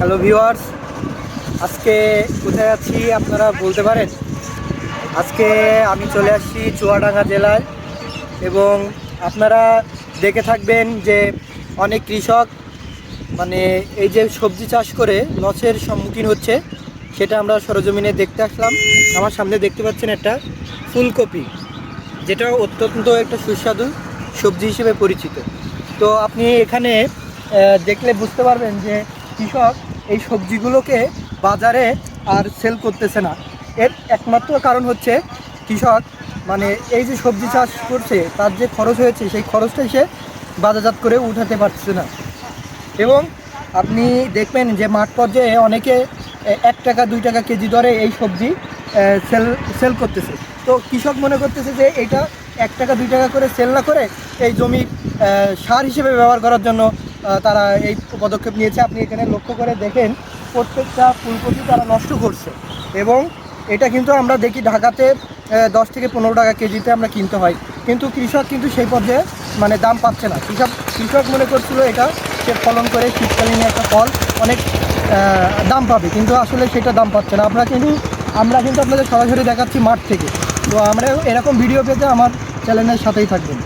Hello viewers, আজকে কোথায় আছি আপনারা বলতে পারেন? আজকে আমি চলে আসছি চুয়াডাঙ্গা জেলায় এবং আপনারা দেখে থাকবেন যে অনেক কৃষক মানে এই যে সবজি চাষ করে লসের সম্মুখীন হচ্ছে, সেটা আমরা সরজমিনে দেখতে আসলাম। আমার সামনে দেখতে পাচ্ছেন একটা ফুলকপি, যেটা অত্যন্ত একটা সুস্বাদু সবজি হিসেবে পরিচিত। তো আপনি এখানে দেখলে বুঝতে পারবেন যে কৃষক এই সবজিগুলোকে বাজারে আর সেল করতেছে না। এর একমাত্র কারণ হচ্ছে কৃষক মানে এই যে সবজি চাষ করছে তার যে খরচ হয়েছে সেই খরচটাই সে বাজারজাত করে উঠাতে পারছে না। এবং আপনি দেখবেন যে মাঠ পর্যায়ে অনেকে 1 টাকা 2 টাকা কেজি দরে এই সবজি সেল সেল করতেছে। তো কৃষক মনে করতেছে যে এটা 1 টাকা 2 টাকা করে সেল না করে এই জমি সার হিসেবে ব্যবহার করার জন্য তারা এই পদক্ষেপ নিয়েছে। আপনি এখানে লক্ষ্য করে দেখেন প্রত্যেকটা ফুলকপি তারা নষ্ট করছে। এবং এটা কিন্তু আমরা দেখি ঢাকাতে 10 থেকে 15 টাকা কেজিতে আমরা কিনতে হয়, কিন্তু কৃষক কিন্তু সেই পর্যায়ে মানে দাম পাচ্ছে না। কৃষক মনে করছিল এটা সে ফলন করে শীতকালীন একটা ফল অনেক দাম পাবে, কিন্তু আসলে সেটা দাম পাচ্ছে না। আমরা কিন্তু আপনাদের সরাসরি দেখাচ্ছি মাঠ থেকে। তো আমরা এরকম ভিডিও পেতে আমার চ্যানেলের সাথেই থাকবেন।